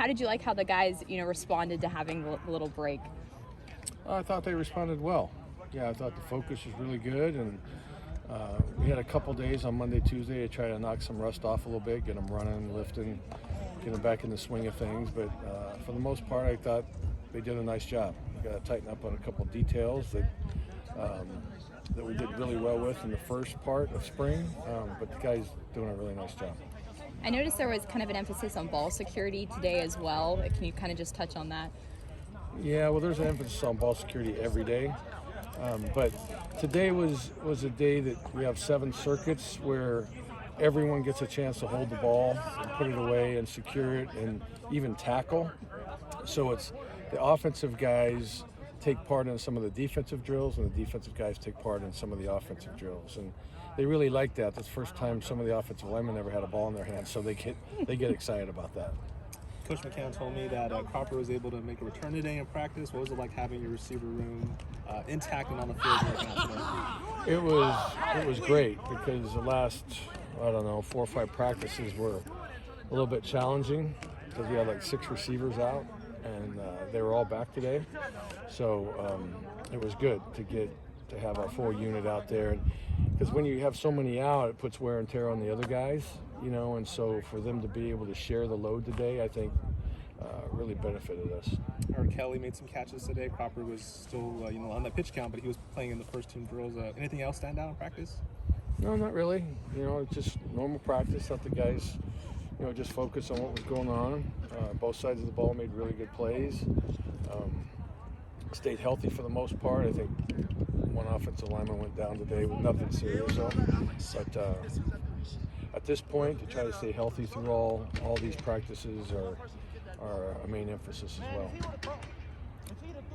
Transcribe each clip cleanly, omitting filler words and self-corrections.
How did you like how the guys, responded to having the little break? I thought they responded well. Yeah, I thought the focus was really good, and we had a couple days on Monday, Tuesday to try to knock some rust off a little bit, get them running, lifting, get them back in the swing of things. But for the most part, I thought they did a nice job. We got to tighten up on a couple details that we did really well with in the first part of spring, but the guys doing a really nice job. I noticed there was kind of an emphasis on ball security today as well. Can you kind of just touch on that? Yeah, well, there's an emphasis on ball security every day, but today was a day that we have 7 circuits where everyone gets a chance to hold the ball and put it away and secure it and even tackle. So it's the offensive guys take part in some of the defensive drills, and the defensive guys take part in some of the offensive drills, and they really like that. That's the first time some of the offensive linemen ever had a ball in their hands, so they get excited about that. Coach McCann told me that Cropper was able to make a return today in practice. What was it like having your receiver room intact and on the field right now today? It was great because the last 4 or 5 practices were a little bit challenging because we had like 6 receivers out, and they were all back today. So it was good to have our full unit out there, because when you have so many out, it puts wear and tear on the other guys, and so for them to be able to share the load today, I think really benefited us. Kelly made some catches today. Cropper was still on the pitch count, but he was playing in the first team drills. Anything else stand out in practice? No, not really. Just normal practice. Let the guys just focus on what was going on. Both sides of the ball made really good plays. Stayed healthy for the most part. I think one offensive lineman went down today with nothing serious, but at this point, to try to stay healthy through all these practices are a main emphasis as well.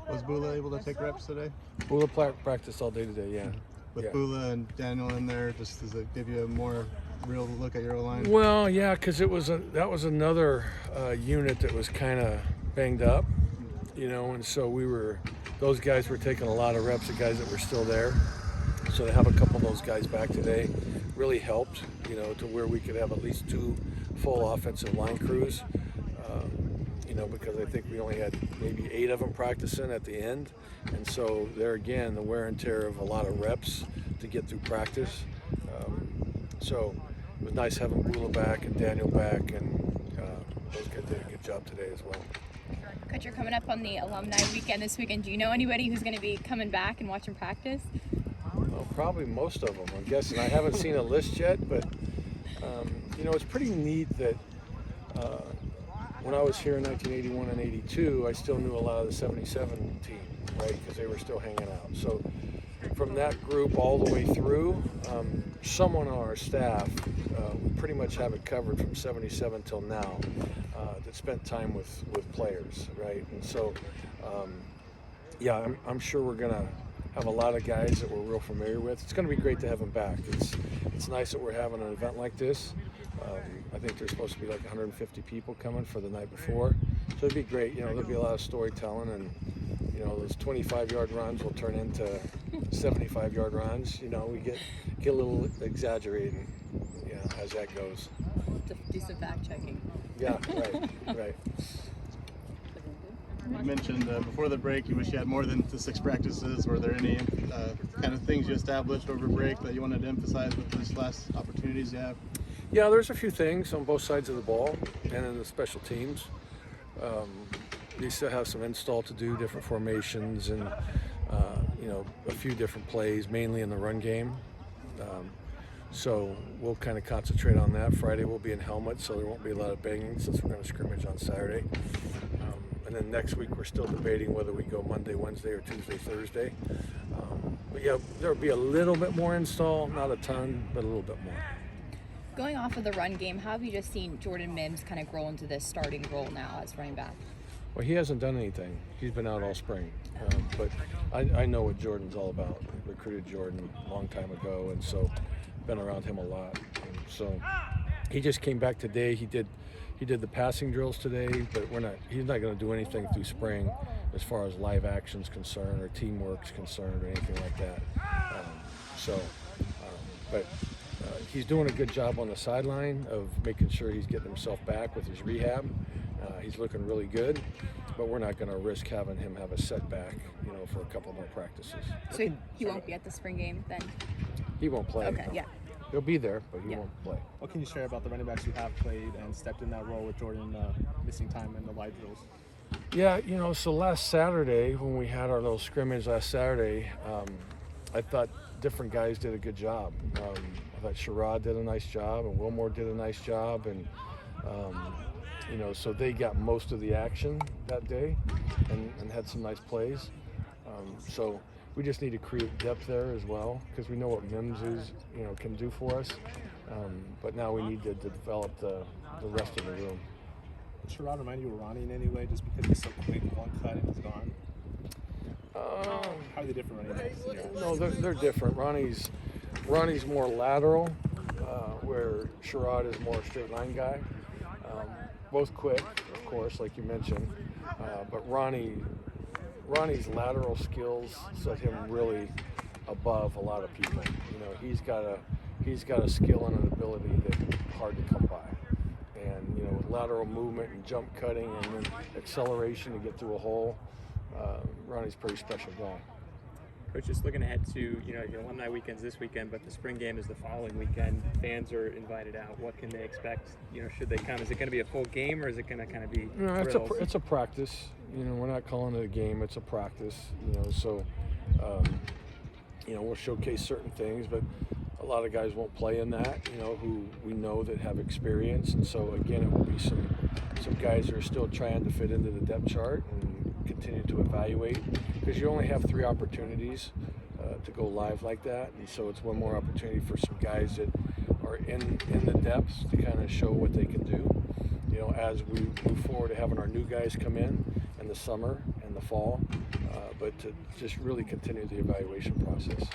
Was Bula able to take reps today? Bula practiced all day today, yeah. With Bula and Daniel in there, does it give you a more real look at your O-line? Well, yeah, because that was another unit that was kind of banged up, and so those guys were taking a lot of reps, the guys that were still there. So to have a couple of those guys back today really helped, to where we could have at least 2 full offensive line crews, because I think we only had maybe 8 of them practicing at the end. And so there again, the wear and tear of a lot of reps to get through practice. So it was nice having Bula back and Daniel back, and those guys did a good job today as well. Coach, you're coming up on the Alumni Weekend this weekend. Do you know anybody who's going to be coming back and watching practice? Well, probably most of them, I'm guessing. I haven't seen a list yet, but it's pretty neat that when I was here in 1981 and 82, I still knew a lot of the 77 team, right, because they were still hanging out. So from that group all the way through, someone on our staff, we pretty much have it covered from 77 till now, that spent time with players, right? And so, I'm sure we're going to have a lot of guys that we're real familiar with. It's going to be great to have them back. It's nice that we're having an event like this. I think there's supposed to be like 150 people coming for the night before. So it'd be great. There'll be a lot of storytelling, and those 25-yard runs will turn into 75-yard runs. We get a little exaggerating, as that goes. To do some fact checking. Yeah, right. You mentioned before the break you wish you had more than the 6 practices. Were there any kind of things you established over break that you wanted to emphasize with these last opportunities you have? Yeah, there's a few things on both sides of the ball and in the special teams. We still have some install to do, different formations, and a few different plays, mainly in the run game. So we'll kind of concentrate on that. Friday we'll be in helmet, so there won't be a lot of banging since we're going to scrimmage on Saturday. And then next week we're still debating whether we go Monday, Wednesday, or Tuesday, Thursday. But yeah, there'll be a little bit more install, not a ton, but a little bit more. Going off of the run game, how have you just seen Jordan Mims kind of grow into this starting role now as running back? Well, he hasn't done anything. He's been out all spring. But I know what Jordan's all about. I recruited Jordan a long time ago, and so been around him a lot. And so he just came back today. He did the passing drills today, but he's not going to do anything through spring as far as live action's concerned or teamwork's concerned or anything like that. But he's doing a good job on the sideline of making sure he's getting himself back with his rehab. He's looking really good, but we're not going to risk having him have a setback, for a couple more practices. So he won't be at the spring game then? He won't play. Okay, no. yeah. He'll be there, but he Yeah. won't play. What can you share about the running backs who have played and stepped in that role with Jordan missing time in the live drills? Yeah, so last Saturday when we had our little scrimmage last Saturday, I thought different guys did a good job. I thought Sherrod did a nice job and Wilmore did a nice job, and so they got most of the action that day and had some nice plays. So we just need to create depth there as well, because we know what Mims is, can do for us. But now we need to develop the rest of the room. Does Sherrod remind you of Ronnie in any way, just because he's so quick, one cut and he's gone? How are they different running backs? No, they're different. Ronnie's more lateral, where Sherrod is more a straight line guy. Both quick, of course, like you mentioned, but Ronnie's lateral skills set him really above a lot of people. He's got a skill and an ability that's hard to come by. And with lateral movement and jump cutting and then acceleration to get through a hole, Ronnie's a pretty special guy. Coach, just looking ahead to your Alumni Weekend's this weekend, but the spring game is the following weekend. Fans are invited out. What can they expect? Is it going to be a full game, or is it going to kind of be drills? It's a practice. We're not calling it a game. It's a practice. So we'll showcase certain things, but a lot of guys won't play in that. Who we know that have experience, and so again, it will be some guys that are still trying to fit into the depth chart and continue to evaluate, because you only have 3 opportunities to go live like that, and so it's one more opportunity for some guys that are in the depths to kind of show what they can do. As we move forward to having our new guys come in the summer and the fall, but to just really continue the evaluation process.